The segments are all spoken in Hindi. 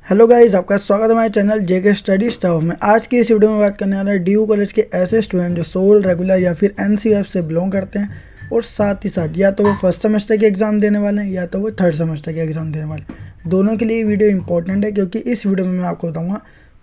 हेलो गाइस, आपका स्वागत है हमारे चैनल जेके स्टडी स्टफ में। आज की इस वीडियो में बात करने वाला है डीयू कॉलेज के ऐसे स्टूडेंट जो सोल, रेगुलर या फिर एनसीएफ से बिलोंग करते हैं और साथ ही साथ या तो वो फर्स्ट सेमेस्टर के एग्ज़ाम देने वाले हैं या तो वो थर्ड सेमेस्टर के एग्ज़ाम देने वाले हैं। दोनों के लिए ये वीडियो इंपॉर्टेंट है क्योंकि इस वीडियो में मैं आपको बताऊँगा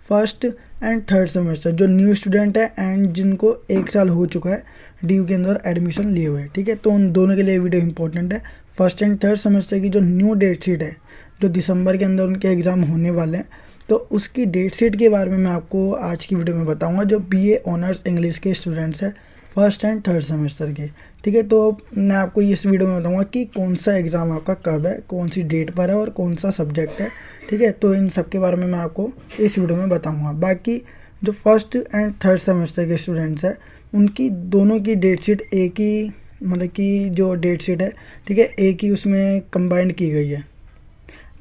फर्स्ट एंड थर्ड सेमेस्टर जो न्यू स्टूडेंट है एंड जिनको 1 साल हो चुका है डीयू के अंदर एडमिशन लिए हुए, ठीक है। तो उन दोनों के लिए वीडियो इंपॉर्टेंट है। फर्स्ट एंड थर्ड सेमेस्टर की जो न्यू डेट शीट है, जो दिसंबर के अंदर उनके एग्ज़ाम होने वाले हैं, तो उसकी डेट शीट के बारे में मैं आपको आज की वीडियो में बताऊंगा। जो बीए ऑनर्स इंग्लिश के स्टूडेंट्स हैं फर्स्ट एंड थर्ड सेमेस्टर के, ठीक है। तो मैं आपको इस वीडियो में बताऊंगा कि कौन सा एग्ज़ाम आपका कब है, कौन सी डेट पर है और कौन सा सब्जेक्ट है, ठीक है। तो इन सब के बारे में मैं आपको इस वीडियो में बताऊँगा। बाकी जो फर्स्ट एंड थर्ड सेमेस्टर के स्टूडेंट्स हैं उनकी दोनों की डेट शीट एक ही, मतलब कि जो डेट शीट है, ठीक है, एक ही उसमें कंबाइंड की गई है।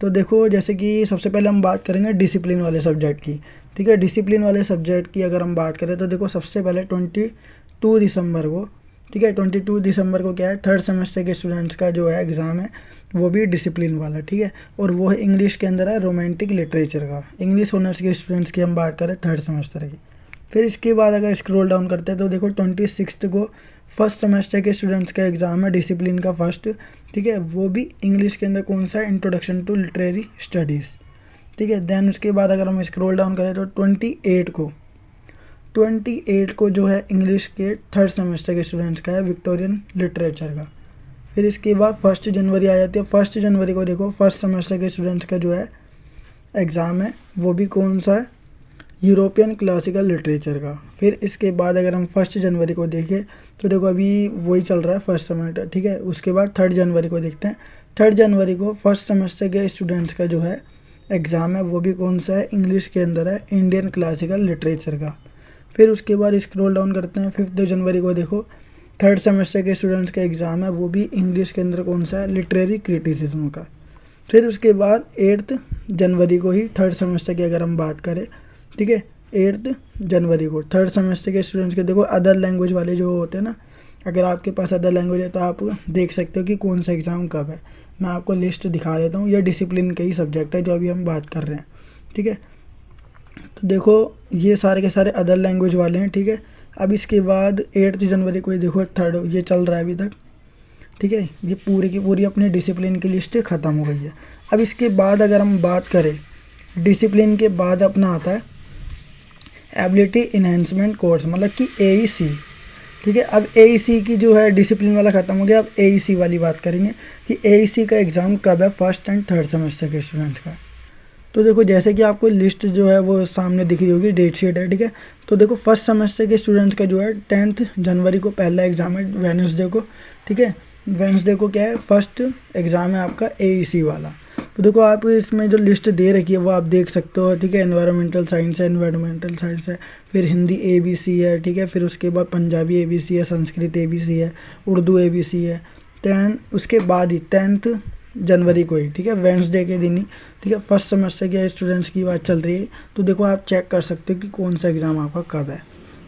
तो देखो, जैसे कि सबसे पहले हम बात करेंगे डिसिप्लिन वाले सब्जेक्ट की, ठीक है। डिसिप्लिन वाले सब्जेक्ट की अगर हम बात करें तो देखो, सबसे पहले 22 दिसंबर को, ठीक है, 22 दिसंबर को क्या है, थर्ड सेमेस्टर के स्टूडेंट्स का जो है एग्ज़ाम है वो भी डिसिप्लिन वाला, ठीक है। और वो है इंग्लिश के अंदर है रोमांटिक लिटरेचर का। इंग्लिश ऑनर्स के स्टूडेंट्स की हम बात करें थर्ड सेमेस्टर की। फिर इसके बाद अगर स्क्रॉल डाउन करते हैं तो देखो 26 को फर्स्ट सेमेस्टर के स्टूडेंट्स का एग्ज़ाम है डिसिप्लिन का फर्स्ट, ठीक है। वो भी इंग्लिश के अंदर कौन सा है, इंट्रोडक्शन टू लिटरेरी स्टडीज़, ठीक है। देन उसके बाद अगर हम स्क्रॉल डाउन करें तो 28 को जो है इंग्लिश के थर्ड सेमेस्टर के स्टूडेंट्स का है विक्टोरियन लिटरेचर का। फिर इसके बाद 1 जनवरी आ जाती है। 1 जनवरी को देखो फर्स्ट सेमेस्टर के स्टूडेंट्स का जो है एग्ज़ाम है वो भी कौन सा है, यूरोपियन क्लासिकल लिटरेचर का। फिर इसके बाद अगर हम 1 जनवरी को देखें तो देखो अभी वही चल रहा है फर्स्ट सेमेस्टर, ठीक है। उसके बाद 3 जनवरी को देखते हैं। 3 जनवरी को फर्स्ट सेमेस्टर के स्टूडेंट्स का जो है एग्ज़ाम है वो भी कौन सा है, इंग्लिश के अंदर है इंडियन क्लासिकल लिटरेचर का। फिर उसके बाद स्क्रॉल डाउन करते हैं। 5 जनवरी को देखो थर्ड सेमेस्टर के स्टूडेंट्स का एग्ज़ाम है वो भी इंग्लिश के अंदर कौन सा है, लिटरेरी क्रिटिसिज्म का। फिर उसके बाद 8 जनवरी को ही थर्ड सेमेस्टर की अगर हम बात करें, ठीक है, 8 जनवरी को थर्ड सेमेस्टर के स्टूडेंट्स के देखो अदर लैंग्वेज वाले जो होते हैं ना, अगर आपके पास अदर लैंग्वेज है तो आप देख सकते हो कि कौन सा एग्ज़ाम कब है। मैं आपको लिस्ट दिखा देता हूँ। ये डिसिप्लिन के ही सब्जेक्ट है जो अभी हम बात कर रहे हैं, ठीक है। तो देखो ये सारे के सारे अदर लैंग्वेज वाले हैं, ठीक है। अब इसके बाद 8 जनवरी को ही देखो थर्ड, ये चल रहा है अभी तक, ठीक है। ये पूरी की पूरी अपनी डिसिप्लिन की लिस्ट ख़त्म हो गई है। अब इसके बाद अगर हम बात करें, डिसिप्लिन के बाद अपना आता है एबिलिटी इन्हेंसमेंट कोर्स, मतलब कि एईसी, ठीक है। अब एईसी की जो है डिसिप्लिन वाला ख़त्म हो गया। अब एईसी वाली बात करेंगे कि एईसी का एग्ज़ाम कब है फर्स्ट एंड थर्ड सेमेस्टर के स्टूडेंट्स का। तो देखो जैसे कि आपको लिस्ट जो है वो सामने दिख रही होगी, डेट शीट है, ठीक है। तो देखो फर्स्ट सेमेस्टर के स्टूडेंट्स का जो है 10 जनवरी को पहला एग्ज़ाम है, वेडनेसडे को, ठीक है। वेडनेसडे को क्या है, फर्स्ट एग्ज़ाम है आपका एईसी वाला। तो देखो आप इसमें जो लिस्ट दे रखी है वो आप देख सकते हो, ठीक है। एनवायरमेंटल साइंस है, एनवायरमेंटल साइंस है, फिर हिंदी एबीसी है, ठीक है। फिर उसके बाद पंजाबी एबीसी है, संस्कृत एबीसी है, उर्दू एबीसी है। दैन उसके बाद ही 10 जनवरी को ही, ठीक है, वेडनेसडे के दिन ही, ठीक है, फर्स्ट सेमेस्टर के स्टूडेंट्स की बात चल रही है। तो देखो आप चेक कर सकते हो कि कौन सा एग्ज़ाम आपका कब है,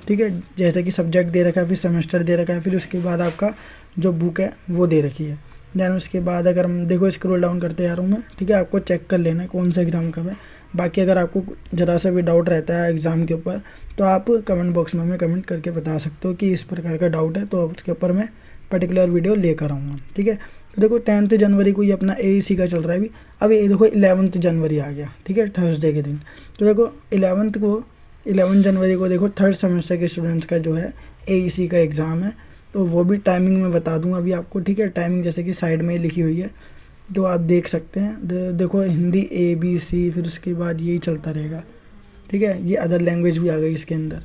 ठीक है। जैसे कि सब्जेक्ट दे रखा है, फिर सेमेस्टर दे रखा है, फिर उसके बाद आपका जो बुक है वो दे रखी है। दैन उसके बाद अगर हम देखो स्क्रॉल डाउन करते जा रहा हूँ मैं, ठीक है, आपको चेक कर लेना है कौन सा एग्ज़ाम कब है। बाकी अगर आपको ज़रा सा भी डाउट रहता है एग्ज़ाम के ऊपर तो आप कमेंट बॉक्स में हमें कमेंट करके बता सकते हो कि इस प्रकार का डाउट है, तो उसके ऊपर मैं पर्टिकुलर वीडियो लेकर आऊँगा, ठीक है। तो देखो 10 जनवरी को ये अपना एईसी का चल रहा है अभी। अब ये देखो 11 जनवरी आ गया, ठीक है, थर्सडे के दिन। तो देखो 11 जनवरी को देखो थर्ड सेमेस्टर के स्टूडेंट्स का जो है एईसी का एग्ज़ाम है। तो वो भी टाइमिंग मैं बता दूंगा अभी आपको, ठीक है। टाइमिंग जैसे कि साइड में ही लिखी हुई है तो आप देख सकते हैं। देखो हिंदी एबीसी, फिर उसके बाद यही चलता रहेगा, ठीक है। ये अदर लैंग्वेज भी आ गई इसके अंदर,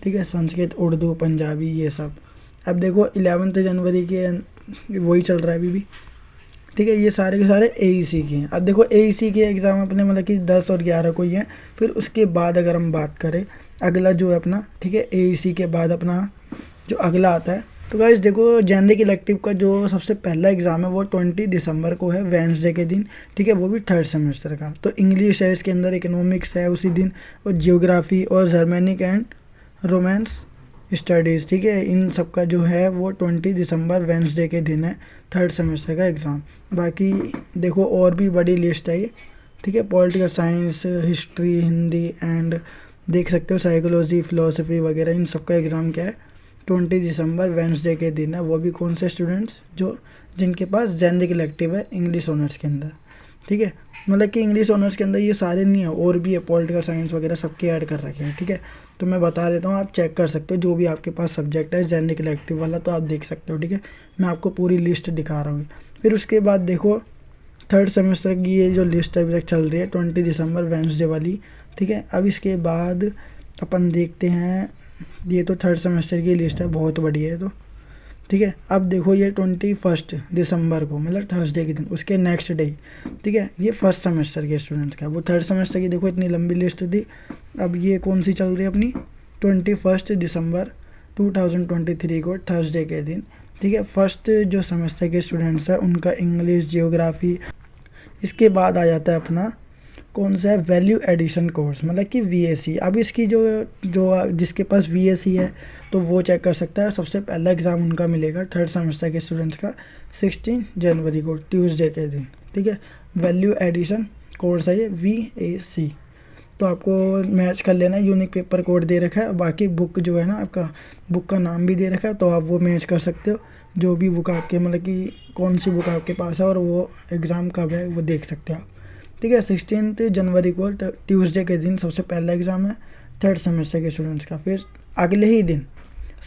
ठीक है, संस्कृत, उर्दू, पंजाबी, ये सब। अब देखो 11 जनवरी के वही चल रहा है अभी भी, ठीक है। ये सारे के सारे एईसी के हैं। अब देखो एईसी के एग्ज़ाम अपने मतलब कि 10 और 11 को ही हैं। फिर उसके बाद अगर हम बात करें अगला जो है अपना, ठीक है, एईसी के बाद अपना जो अगला आता है, तो गाइस देखो जनरिक इलेक्टिव का जो सबसे पहला एग्ज़ाम है वो 20 दिसंबर को है, वेडनेसडे के दिन, ठीक है। वो भी थर्ड सेमेस्टर का। तो इंग्लिश है, इसके अंदर इकोनॉमिक्स है उसी दिन, और जियोग्राफी और जर्मनिक एंड रोमांस स्टडीज़, ठीक है। इन सब का जो है वो 20 दिसंबर वेडनेसडे के दिन है थर्ड सेमेस्टर का एग्ज़ाम। बाकी देखो और भी बड़ी लिस्ट है ये, ठीक है। Political science, history, Hindi and देख सकते हो साइकोलॉजी, फिलोसफी वगैरह, इन सबका एग्ज़ाम क्या है 20 दिसंबर वेंसडे के दिन है। वो भी कौन से स्टूडेंट्स जो जिनके पास जनरिक इलेक्टिव है इंग्लिश ऑनर्स के अंदर, ठीक है। मतलब कि इंग्लिश ऑनर्स के अंदर ये सारे नहीं है, और भी है, पॉलिटिकल साइंस वगैरह सबके ऐड कर रखे हैं, ठीक है। तो मैं बता देता हूँ, आप चेक कर सकते हो जो भी आपके पास सब्जेक्ट है जनरिक इलेक्टिव वाला, तो आप देख सकते हो, ठीक है। मैं आपको पूरी लिस्ट दिखा रहा हूँ। फिर उसके बाद देखो थर्ड सेमेस्टर की ये जो लिस्ट अभी तक चल रही है 20 दिसंबर वेंसडे वाली, ठीक है। अब इसके बाद अपन देखते हैं, ये तो थर्ड सेमेस्टर की लिस्ट है, बहुत बढ़िया है, तो ठीक है। अब देखो ये 21 दिसंबर को, मतलब थर्सडे के दिन, उसके नेक्स्ट डे, ठीक है, ये फर्स्ट सेमेस्टर के स्टूडेंट्स का। वो थर्ड सेमेस्टर की देखो इतनी लंबी लिस्ट थी। अब ये कौन सी चल रही है अपनी 21 दिसंबर 2023 को थर्सडे के दिन, ठीक है। फर्स्ट जो सेमेस्टर के स्टूडेंट्स हैं उनका इंग्लिश, जियोग्राफी। इसके बाद आ जाता है अपना कौन सा है वैल्यू एडिशन कोर्स, मतलब कि वीएसी। अब इसकी जो जो जिसके पास वीएसी है तो वो चेक कर सकता है। सबसे पहला एग्ज़ाम उनका मिलेगा थर्ड सेमेस्टर के स्टूडेंट्स का 16 जनवरी को, ट्यूसडे के दिन, ठीक है। वैल्यू एडिशन कोर्स है ये वीएसी। तो आपको मैच कर लेना, यूनिक पेपर कोड दे रखा है, बाकी बुक जो है ना आपका, बुक का नाम भी दे रखा है, तो आप वो मैच कर सकते हो। जो भी बुक आपके, मतलब कि कौन सी बुक आपके पास है और वो एग्ज़ाम कब है वो देख सकते हो आप, ठीक है। 16 जनवरी को ट्यूसडे के दिन सबसे पहला एग्ज़ाम है थर्ड सेमेस्टर के स्टूडेंट्स का। फिर अगले ही दिन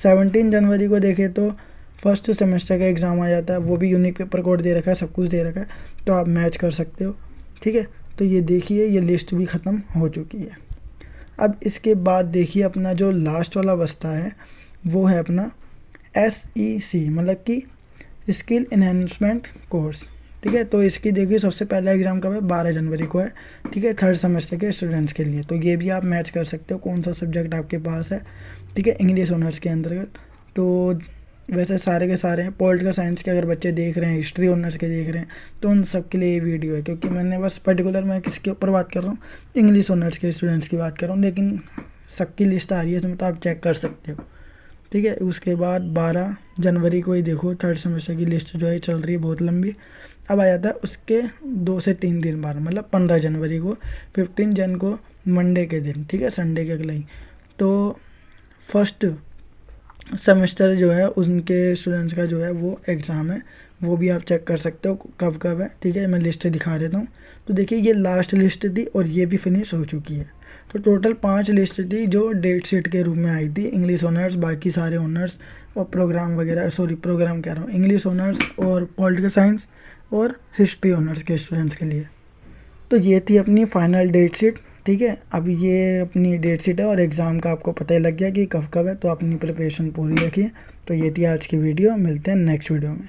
17 जनवरी को देखें तो फर्स्ट सेमेस्टर का एग्ज़ाम आ जाता है, वो भी यूनिक पेपर कोड दे रखा है, सब कुछ दे रखा है, तो आप मैच कर सकते हो, ठीक है। तो ये देखिए ये लिस्ट भी ख़त्म हो चुकी है। अब इसके बाद देखिए अपना जो लास्ट वाला बस्ता है वो है अपना SEC, मतलब कि स्किल इन्हेंसमेंट कोर्स, ठीक है। तो इसकी देखिए सबसे पहला एग्ज़ाम कब है 12 जनवरी को है, ठीक है, थर्ड सेमेस्टर के स्टूडेंट्स के लिए। तो ये भी आप मैच कर सकते हो कौन सा सब्जेक्ट आपके पास है, ठीक है, इंग्लिश ऑनर्स के अंतर्गत। तो वैसे सारे के सारे हैं। पॉलिटिकल साइंस के अगर बच्चे देख रहे हैं, हिस्ट्री ऑनर्स के देख रहे हैं, तो उन सब के लिए ये वीडियो है, क्योंकि मैंने बस पर्टिकुलर मैं किसके ऊपर बात कर रहा हूँ, इंग्लिश ऑनर्स के स्टूडेंट्स की बात कर रहा हूँ, लेकिन सबकी लिस्ट आ रही है इसमें, तो आप चेक कर सकते हो, ठीक है। उसके बाद 12 जनवरी को ही देखो थर्ड सेमेस्टर की लिस्ट जो है चल रही है बहुत लंबी। अब आ जाता है उसके 2 से 3 दिन बाद, मतलब 15 जनवरी को, 15 जन को मंडे के दिन, ठीक है, संडे के अगले ही। तो फर्स्ट सेमेस्टर जो है उनके स्टूडेंट्स का जो है वो एग्ज़ाम है, वो भी आप चेक कर सकते हो कब कब है, ठीक है। मैं लिस्ट दिखा देता हूँ। तो देखिए ये लास्ट लिस्ट थी और ये भी फिनिश हो चुकी है। तो टोटल 5 लिस्ट थी जो डेट शीट के रूप में आई थी, इंग्लिश ऑनर्स, बाकी सारे ऑनर्स और प्रोग्राम वगैरह, सॉरी प्रोग्राम कह रहा हूँ, इंग्लिश ऑनर्स और पॉलिटिकल साइंस और हिस्ट्री ऑनर्स के स्टूडेंट्स के लिए। तो ये थी अपनी फाइनल डेट शीट, ठीक है। अब ये अपनी डेट शीट है और एग्ज़ाम का आपको पता ही लग गया कि कब कब है, तो अपनी प्रिपरेशन पूरी रखिए। तो ये थी आज की वीडियो, मिलते हैं नेक्स्ट वीडियो में।